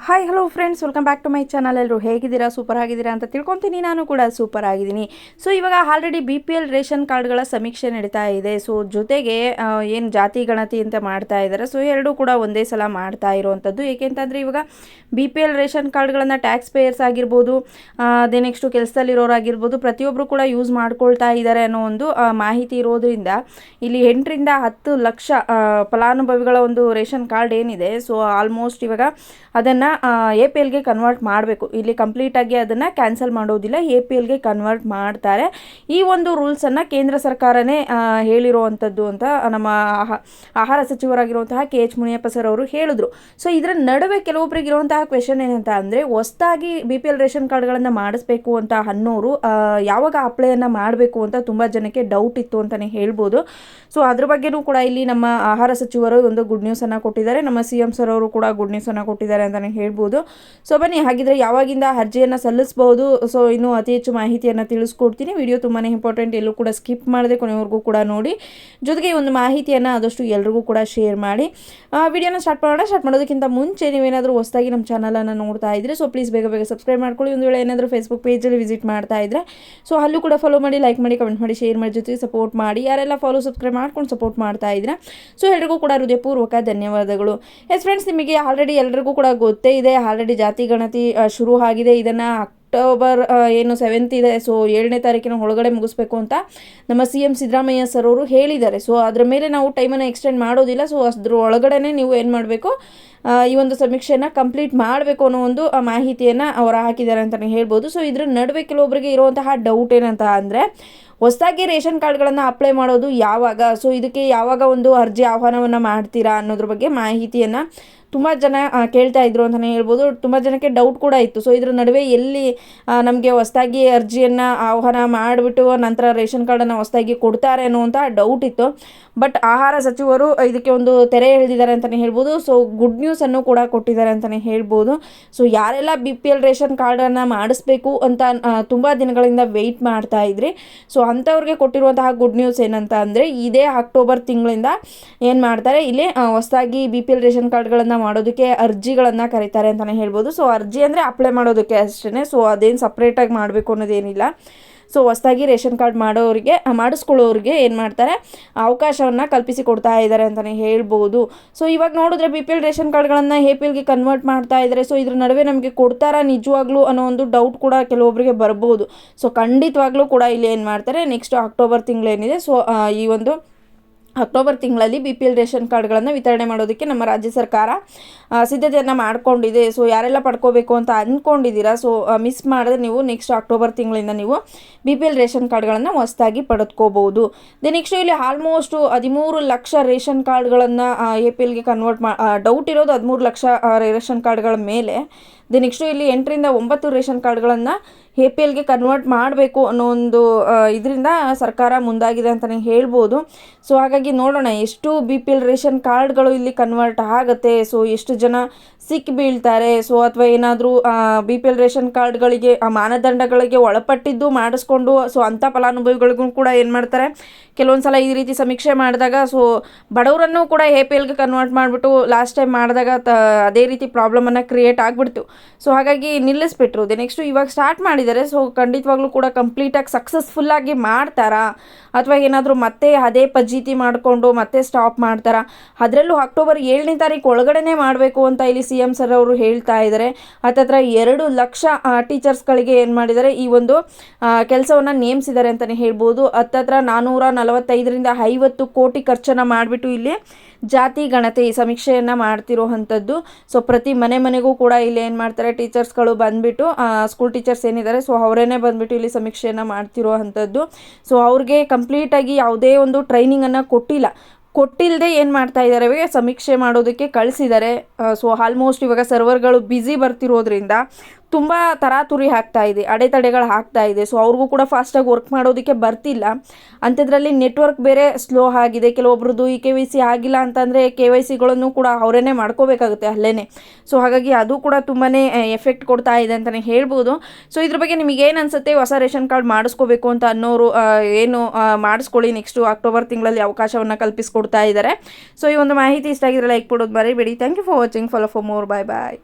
Hi hello friends, welcome back to my channel. ಎಲ್ಲರೂ ಹೇಗಿದ್ದೀರಾ? Super ಆಗಿದ್ದೀರಾ ಅಂತ ತಿಳ್ಕೊತೀನಿ. ನಾನು ಕೂಡ ಸೂಪರ್ ಆಗಿದ್ದೀನಿ. ಸೊ ಇವಾಗ ಆಲ್ರೆಡಿ BPL ರೇಷನ್ ಕಾರ್ಡ್ಗಳ ಸಮೀಕ್ಷೆ ನಡೀತಾ ಇದೆ. ಸೊ ಜೊತೆಗೆ ಏನು ಜಾತಿ ಗಣತಿ ಅಂತ ಮಾಡ್ತಾ ಇದ್ದಾರೆ. ಸೊ ಎರಡೂ ಕೂಡ ಒಂದೇ ಸಲ ಮಾಡ್ತಾ ಇರುವಂಥದ್ದು. ಏಕೆಂತಂದರೆ ಇವಾಗ BPL ರೇಷನ್ ಕಾರ್ಡ್ಗಳನ್ನು ಟ್ಯಾಕ್ಸ್ ಪೇಯರ್ಸ್ ಆಗಿರ್ಬೋದು, ಅದೇ ನೆಕ್ಸ್ಟು ಕೆಲಸದಲ್ಲಿರೋರಾಗಿರ್ಬೋದು, ಪ್ರತಿಯೊಬ್ಬರು ಕೂಡ ಯೂಸ್ ಮಾಡ್ಕೊಳ್ತಾ ಇದ್ದಾರೆ ಅನ್ನೋ ಒಂದು ಮಾಹಿತಿ ಇರೋದ್ರಿಂದ ಇಲ್ಲಿ 8ರಿಂದ 10 ಲಕ್ಷ ಫಲಾನುಭವಿಗಳ ಒಂದು ರೇಷನ್ ಕಾರ್ಡ್ ಏನಿದೆ, ಸೊ ಆಲ್ಮೋಸ್ಟ್ ಇವಾಗ ಅದನ್ನು APLಗೆ ಕನ್ವರ್ಟ್ ಮಾಡಬೇಕು. ಇಲ್ಲಿ ಕಂಪ್ಲೀಟಾಗಿ ಅದನ್ನು ಕ್ಯಾನ್ಸಲ್ ಮಾಡೋದಿಲ್ಲ, APLಗೆ ಕನ್ವರ್ಟ್ ಮಾಡ್ತಾರೆ. ಈ ಒಂದು ರೂಲ್ಸನ್ನು ಕೇಂದ್ರ ಸರ್ಕಾರನೇ ಹೇಳಿರುವಂಥದ್ದು ಅಂತ ನಮ್ಮ ಆಹಾರ ಸಚಿವರಾಗಿರುವಂತಹ KH ಮುನಿಯಪ್ಪ ಸರ್ ಅವರು ಹೇಳಿದ್ರು. ಸೊ ಇದರ ನಡುವೆ ಕೆಲವೊಬ್ಬರಿಗೆ ಇರುವಂತಹ ಕ್ವೆಶನ್ ಏನಂತ ಅಂದರೆ, ಹೊಸದಾಗಿ BPL ರೇಷನ್ ಕಾರ್ಡ್ಗಳನ್ನು ಮಾಡಿಸ್ಬೇಕು ಅಂತ ಅನ್ನೋರು ಯಾವಾಗ ಅಪ್ಲೈಯನ್ನು ಮಾಡಬೇಕು ಅಂತ ತುಂಬ ಜನಕ್ಕೆ ಡೌಟ್ ಇತ್ತು ಅಂತಲೇ ಹೇಳ್ಬೋದು. ಸೊ ಅದ್ರ ಬಗ್ಗೆನೂ ಕೂಡ ಇಲ್ಲಿ ನಮ್ಮ ಆಹಾರ ಸಚಿವರು ಒಂದು ಗುಡ್ ನ್ಯೂಸನ್ನು ಕೊಟ್ಟಿದ್ದಾರೆ. ನಮ್ಮ CM ಸರ್ ಅವರು ಕೂಡ ಗುಡ್ ನ್ಯೂಸನ್ನು ಕೊಟ್ಟಿದ್ದಾರೆ ಅಂತಲೇ ಹೇಳ್ಬೋದು. ಸೊ ಬನ್ನಿ, ಹಾಗಿದ್ರೆ ಯಾವಾಗಿಂದ ಅರ್ಜಿಯನ್ನು ಸಲ್ಲಿಸಬಹುದು, ಸೊ ಇನ್ನೂ ಅತಿ ಹೆಚ್ಚು ಮಾಹಿತಿಯನ್ನು ತಿಳಿಸ್ಕೊಡ್ತೀನಿ. ವಿಡಿಯೋ ತುಂಬಾ ಇಂಪಾರ್ಟೆಂಟ್, ಎಲ್ಲೂ ಕೂಡ ಸ್ಕಿಪ್ ಮಾಡದೆ ಕೊನೆವರೆಗೂ ಕೂಡ ನೋಡಿ. ಜೊತೆಗೆ ಈ ಒಂದು ಮಾಹಿತಿಯನ್ನು ಆದಷ್ಟು ಎಲ್ರಿಗೂ ಕೂಡ ಶೇರ್ ಮಾಡಿ. ವಿಡಿಯೋನ ಸ್ಟಾರ್ಟ್ ಮಾಡೋದಕ್ಕಿಂತ ಮುಂಚೆ ನೀವೇನಾದರೂ ಹೊಸದಾಗಿ ನಮ್ಮ ಚಾನಲನ್ನು ನೋಡ್ತಾ ಇದ್ದರೆ ಸೊ ಪ್ಲೀಸ್ ಬೇಗ ಸಬ್ಸ್ಕ್ರೈಬ್ ಮಾಡ್ಕೊಳ್ಳಿ. ಒಂದು ವೇಳೆ ಏನಾದರೂ ಫೇಸ್ಬುಕ್ ಪೇಜಲ್ಲಿ ವಿಸಿಟ್ ಮಾಡ್ತಾ ಇದ್ದರೆ ಸೊ ಅಲ್ಲೂ ಕೂಡ ಫಾಲೋ ಮಾಡಿ, ಲೈಕ್ ಮಾಡಿ, ಕಮೆಂಟ್ ಮಾಡಿ, ಶೇರ್ ಮಾಡಿ, ಜೊತೆಗೆ ಸಪೋರ್ಟ್ ಮಾಡಿ. ಯಾರೆಲ್ಲ ಫಾಲೋ ಸಬ್ಸ್ಕ್ರೈಬ್ ಮಾಡ್ಕೊಂಡು ಸಪೋರ್ಟ್ ಮಾಡ್ತಾ ಇದ್ದೀರಾ ಸೊ ಎಲ್ರಿಗೂ ಕೂಡ ಹೃದಯಪೂರ್ವಕ ಧನ್ಯವಾದಗಳು. ಎಸ್ ಫ್ರೆಂಡ್ಸ್, ನಿಮಗೆ ಆಲ್ರೆಡಿ ಎಲ್ರಿಗೂ ಕೂಡ ಗೊತ್ತೇ ಇದೆ, ಆಲ್ರೆಡಿ ಜಾತಿ ಗಣತಿ ಶುರು ಆಗಿದೆ. ಇದನ್ನು ಅಕ್ಟೋಬರ್ 7 ಇದೆ, ಸೊ 7ನೇ ತಾರೀಕಿನ ಒಳಗಡೆ ಮುಗಿಸ್ಬೇಕು ಅಂತ ನಮ್ಮ CM ಸಿದ್ದರಾಮಯ್ಯ ಸರ್ ಅವರು ಹೇಳಿದ್ದಾರೆ. ಸೊ ಅದರ ಮೇಲೆ ನಾವು ಟೈಮನ್ನು ಎಕ್ಸ್ಟೆಂಡ್ ಮಾಡೋದಿಲ್ಲ. ಸೊ ಅದ್ರ ಒಳಗಡೆ ನೀವು ಏನು ಮಾಡಬೇಕು, ಈ ಒಂದು ಸಮೀಕ್ಷೆಯನ್ನು ಕಂಪ್ಲೀಟ್ ಮಾಡಬೇಕು ಅನ್ನೋ ಒಂದು ಮಾಹಿತಿಯನ್ನು ಅವರು ಹಾಕಿದ್ದಾರೆ ಅಂತಲೇ ಹೇಳ್ಬೋದು. ಸೊ ಇದ್ರ ನಡುವೆ ಕೆಲವೊಬ್ಬರಿಗೆ ಇರುವಂತಹ ಡೌಟ್ ಏನಂತ ಅಂದರೆ, ಹೊಸದಾಗಿ ರೇಷನ್ ಕಾರ್ಡ್ಗಳನ್ನು ಅಪ್ಲೈ ಮಾಡೋದು ಯಾವಾಗ, ಸೊ ಇದಕ್ಕೆ ಯಾವಾಗ ಒಂದು ಅರ್ಜಿ ಆಹ್ವಾನವನ್ನು ಮಾಡ್ತೀರಾ ಅನ್ನೋದ್ರ ಬಗ್ಗೆ ಮಾಹಿತಿಯನ್ನು ತುಂಬ ಜನ ಕೇಳ್ತಾ ಇದ್ರು ಅಂತಲೇ ಹೇಳ್ಬೋದು. ತುಂಬ ಜನಕ್ಕೆ ಡೌಟ್ ಕೂಡ ಇತ್ತು. ಸೊ ಇದ್ರ ನಡುವೆ ಎಲ್ಲಿ ನಮಗೆ ಹೊಸದಾಗಿ ಅರ್ಜಿಯನ್ನು ಆಹ್ವಾನ ಮಾಡಿಬಿಟ್ಟು ನಂತರ ರೇಷನ್ ಕಾರ್ಡನ್ನು ಹೊಸದಾಗಿ ಕೊಡ್ತಾರೆ ಅನ್ನುವಂಥ ಡೌಟ್ ಇತ್ತು. ಬಟ್ ಆಹಾರ ಸಚಿವರು ಇದಕ್ಕೆ ಒಂದು ತೆರೆ ಎಳೆದಿದ್ದಾರೆ ಅಂತಲೇ ಹೇಳ್ಬೋದು. ಸೊ ಗುಡ್ ನ್ಯೂಸನ್ನು ಕೂಡ ಕೊಟ್ಟಿದ್ದಾರೆ ಅಂತಲೇ ಹೇಳ್ಬೋದು. ಸೊ ಯಾರೆಲ್ಲ BPL ರೇಷನ್ ಕಾರ್ಡನ್ನು ಮಾಡಿಸ್ಬೇಕು ಅಂತ ತುಂಬ ದಿನಗಳಿಂದ ವೆಯ್ಟ್ ಮಾಡ್ತಾ ಇದ್ರಿ, ಸೊ ಅಂಥವ್ರಿಗೆ ಕೊಟ್ಟಿರುವಂತಹ ಗುಡ್ ನ್ಯೂಸ್ ಏನಂತ ಅಂದರೆ, ಇದೇ ಅಕ್ಟೋಬರ್ ತಿಂಗಳಿಂದ ಏನು ಮಾಡ್ತಾರೆ, ಇಲ್ಲಿ ಹೊಸದಾಗಿ BPL ರೇಷನ್ ಕಾರ್ಡ್ಗಳನ್ನು ಮಾಡೋದಕ್ಕೆ ಅರ್ಜಿಗಳನ್ನು ಕರೀತಾರೆ ಅಂತಲೇ ಹೇಳ್ಬೋದು. ಸೊ ಅರ್ಜಿ ಅಂದರೆ ಅಪ್ಲೈ ಮಾಡೋದಕ್ಕೆ ಅಷ್ಟೇ. ಸೊ ಅದೇನು ಸಪ್ರೇಟಾಗಿ ಮಾಡಬೇಕು ಅನ್ನೋದೇನಿಲ್ಲ. ಸೊ ಹೊಸದಾಗಿ ರೇಷನ್ ಕಾರ್ಡ್ ಮಾಡಿಸ್ಕೊಳ್ಳೋರಿಗೆ ಏನು ಮಾಡ್ತಾರೆ, ಅವಕಾಶವನ್ನು ಕಲ್ಪಿಸಿ ಕೊಡ್ತಾ ಇದ್ದಾರೆ ಅಂತಲೇ ಹೇಳ್ಬೋದು. ಸೊ ಇವಾಗ ನೋಡಿದ್ರೆ BPL ರೇಷನ್ ಕಾರ್ಡ್ಗಳನ್ನು APLಗೆ ಕನ್ವರ್ಟ್ ಮಾಡ್ತಾ ಇದ್ದಾರೆ. ಸೊ ಇದ್ರ ನಡುವೆ ನಮಗೆ ಕೊಡ್ತಾರಾ ನಿಜವಾಗ್ಲೂ ಅನ್ನೋ ಒಂದು ಡೌಟ್ ಕೂಡ ಕೆಲವೊಬ್ಬರಿಗೆ ಬರ್ಬೋದು. ಸೊ ಖಂಡಿತವಾಗ್ಲೂ ಕೂಡ ಇಲ್ಲಿ ಏನು ಮಾಡ್ತಾರೆ, ನೆಕ್ಸ್ಟ್ ಅಕ್ಟೋಬರ್ ತಿಂಗಳೇನಿದೆ, ಸೊ ಈ ಒಂದು ಅಕ್ಟೋಬರ್ ತಿಂಗಳಲ್ಲಿ BPL ರೇಷನ್ ಕಾರ್ಡ್ಗಳನ್ನು ವಿತರಣೆ ಮಾಡೋದಕ್ಕೆ ನಮ್ಮ ರಾಜ್ಯ ಸರ್ಕಾರ ಸಿದ್ಧತೆಯನ್ನು ಮಾಡಿಕೊಂಡಿದೆ. ಸೊ ಯಾರೆಲ್ಲ ಪಡ್ಕೋಬೇಕು ಅಂತ ಅಂದ್ಕೊಂಡಿದ್ದೀರಾ, ಸೊ ಮಿಸ್ ಮಾಡಿದ್ರೆ ನೀವು ನೆಕ್ಸ್ಟ್ ಅಕ್ಟೋಬರ್ ತಿಂಗಳಿಂದ ನೀವು BPL ರೇಷನ್ ಕಾರ್ಡ್ಗಳನ್ನು ಹೊಸದಾಗಿ ಪಡೆದುಕೋಬಹುದು. ನೆಕ್ಸ್ಟ್ ಇಲ್ಲಿ ಆಲ್ಮೋಸ್ಟ್ 13 ಲಕ್ಷ ರೇಷನ್ ಕಾರ್ಡ್ಗಳನ್ನು APLಗೆ ಕನ್ವರ್ಟ್ ಡೌಟ್ ಇರೋದು 13 ಲಕ್ಷ ರೇಷನ್ ಕಾರ್ಡ್ಗಳ ಮೇಲೆ. ನೆಕ್ಸ್ಟು ಇಲ್ಲಿ 8ರಿಂದ 9 ರೇಷನ್ ಕಾರ್ಡ್ಗಳನ್ನು APLಗೆ ಕನ್ವರ್ಟ್ ಮಾಡಬೇಕು ಅನ್ನೋ ಒಂದು ಇದರಿಂದ ಸರ್ಕಾರ ಮುಂದಾಗಿದೆ ಅಂತಲೇ ಹೇಳ್ಬೋದು. ಸೊ ಹಾಗಾಗಿ ನೋಡೋಣ ಎಷ್ಟು BPL ರೇಷನ್ ಕಾರ್ಡ್ಗಳು ಇಲ್ಲಿ ಕನ್ವರ್ಟ್ ಆಗುತ್ತೆ, ಸೊ ಎಷ್ಟು ಜನ ಸಿಕ್ಕಿ ಬೀಳ್ತಾರೆ, ಸೊ ಅಥವಾ ಏನಾದರೂ BPL ರೇಷನ್ ಕಾರ್ಡ್ಗಳಿಗೆ ಮಾನದಂಡಗಳಿಗೆ ಒಳಪಟ್ಟಿದ್ದು ಮಾಡಿಸ್ಕೊಂಡು ಸೊ ಅಂಥ ಫಲಾನುಭವಿಗಳಿಗೂ ಕೂಡ ಏನು ಮಾಡ್ತಾರೆ, ಕೆಲವೊಂದು ಸಲ ಈ ರೀತಿ ಸಮೀಕ್ಷೆ ಮಾಡಿದಾಗ ಸೊ ಬಡವರನ್ನು ಕೂಡ APLಗೆ ಕನ್ವರ್ಟ್ ಮಾಡಿಬಿಟ್ಟು ಲಾಸ್ಟ್ ಟೈಮ್ ಮಾಡಿದಾಗ ಅದೇ ರೀತಿ ಪ್ರಾಬ್ಲಮನ್ನು ಕ್ರಿಯೇಟ್ ಆಗಿಬಿಡ್ತು. ಸೊ ಹಾಗಾಗಿ ನಿಲ್ಲಿಸ್ಬಿಟ್ರು. ನೆಕ್ಸ್ಟು ಇವಾಗ ಸ್ಟಾರ್ಟ್ ಮಾಡಿದ್ದಾರೆ. ಸೊ ಖಂಡಿತವಾಗ್ಲೂ ಕೂಡ ಕಂಪ್ಲೀಟಾಗಿ ಸಕ್ಸಸ್ಫುಲ್ಲಾಗಿ ಮಾಡ್ತಾರಾ ಅಥವಾ ಏನಾದರೂ ಮತ್ತೆ ಅದೇ ಪಜ್ಜೀತಿ ಮಾಡಿಕೊಂಡು ಮತ್ತೆ ಸ್ಟಾಪ್ ಮಾಡ್ತಾರಾ, ಅದರಲ್ಲೂ ಅಕ್ಟೋಬರ್ 7ನೇ ತಾರೀಕು ಒಳಗಡೆ ಮಾಡಬೇಕು ಅಂತ ಇಲ್ಲಿ CM ಸರ್ ಅವರು ಹೇಳ್ತಾ ಇದ್ದಾರೆ. ಹತ್ತತ್ರ 2 ಲಕ್ಷ ಟೀಚರ್ಸ್ಗಳಿಗೆ ಏನು ಮಾಡಿದ್ದಾರೆ, ಈ ಒಂದು ಕೆಲಸವನ್ನು ನೇಮಿಸಿದ್ದಾರೆ ಅಂತಲೇ ಹೇಳ್ಬೋದು. ಹತ್ತತ್ರ 445ರಿಂದ 50 ಕೋಟಿ ಖರ್ಚನ್ನು ಮಾಡಿಬಿಟ್ಟು ಇಲ್ಲಿ ಜಾತಿ ಗಣತಿ ಸಮೀಕ್ಷೆಯನ್ನು ಮಾಡ್ತಿರೋ ಅಂಥದ್ದು. ಸೊ ಪ್ರತಿ ಮನೆಗೂ ಕೂಡ ಇಲ್ಲಿ ಏನು ಮಾಡ್ತಾರೆ, ಟೀಚರ್ಸ್ಗಳು ಬಂದುಬಿಟ್ಟು ಸ್ಕೂಲ್ ಟೀಚರ್ಸ್ ಏನಿದ್ದಾರೆ ಸೊ ಅವರೇನೆ ಬಂದುಬಿಟ್ಟು ಇಲ್ಲಿ ಸಮೀಕ್ಷೆಯನ್ನು ಮಾಡ್ತಿರೋ ಅಂಥದ್ದು. ಸೊ ಅವ್ರಿಗೆ ಕಂಪ್ಲೀಟಾಗಿ ಯಾವುದೇ ಒಂದು ಟ್ರೈನಿಂಗನ್ನು ಕೊಟ್ಟಿಲ್ಲದೆ ಏನು ಮಾಡ್ತಾ ಇದ್ದಾರೆ, ಇವಾಗ ಸಮೀಕ್ಷೆ ಮಾಡೋದಕ್ಕೆ ಕಳಿಸಿದ್ದಾರೆ. ಸೊ ಆಲ್ಮೋಸ್ಟ್ ಇವಾಗ ಸರ್ವರ್ಗಳು ಬ್ಯುಸಿ ಬರ್ತಿರೋದ್ರಿಂದ ತುಂಬ ತರಾತುರಿ ಆಗ್ತಾ ಇದೆ, ಅಡೆತಡೆಗಳು ಆಗ್ತಾ ಇದೆ. ಸೊ ಅವ್ರಿಗೂ ಕೂಡ ಫಾಸ್ಟಾಗಿ ವರ್ಕ್ ಮಾಡೋದಕ್ಕೆ ಬರ್ತಿಲ್ಲ. ಅಂಥದ್ರಲ್ಲಿ ನೆಟ್ವರ್ಕ್ ಬೇರೆ ಸ್ಲೋ ಆಗಿದೆ. ಕೆಲವೊಬ್ರದ್ದು ಈ KYC ಆಗಿಲ್ಲ ಅಂತಂದರೆ KYCಗಳನ್ನು ಕೂಡ ಅವರೇನೆ ಮಾಡ್ಕೋಬೇಕಾಗುತ್ತೆ ಅಲ್ಲೇ. ಸೊ ಹಾಗಾಗಿ ಅದು ಕೂಡ ತುಂಬಾ ಎಫೆಕ್ಟ್ ಕೊಡ್ತಾ ಇದೆ ಅಂತಲೇ ಹೇಳ್ಬೋದು. ಸೊ ಇದ್ರ ಬಗ್ಗೆ ನಿಮಗೇನು ಅನಿಸುತ್ತೆ, ಹೊಸ ರೇಷನ್ ಕಾರ್ಡ್ ಮಾಡಿಸ್ಕೋಬೇಕು ಅಂತ ಅನ್ನೋರು ಏನು ಮಾಡಿಸ್ಕೊಳ್ಳಿ, ನೆಕ್ಸ್ಟು ಅಕ್ಟೋಬರ್ ತಿಂಗಳಲ್ಲಿ ಅವಕಾಶವನ್ನು ಕಲ್ಪಿಸ್ಕೊಡ್ತಾ ಇದ್ದಾರೆ. ಸೊ ಈ ಒಂದು ಮಾಹಿತಿ ಇಷ್ಟ ಆಗಿದ್ರೆ ಲೈಕ್ ಕೊಡೋದು ಮರಿಬೇಡಿ. Thank you for watching. Follow for more. Bye.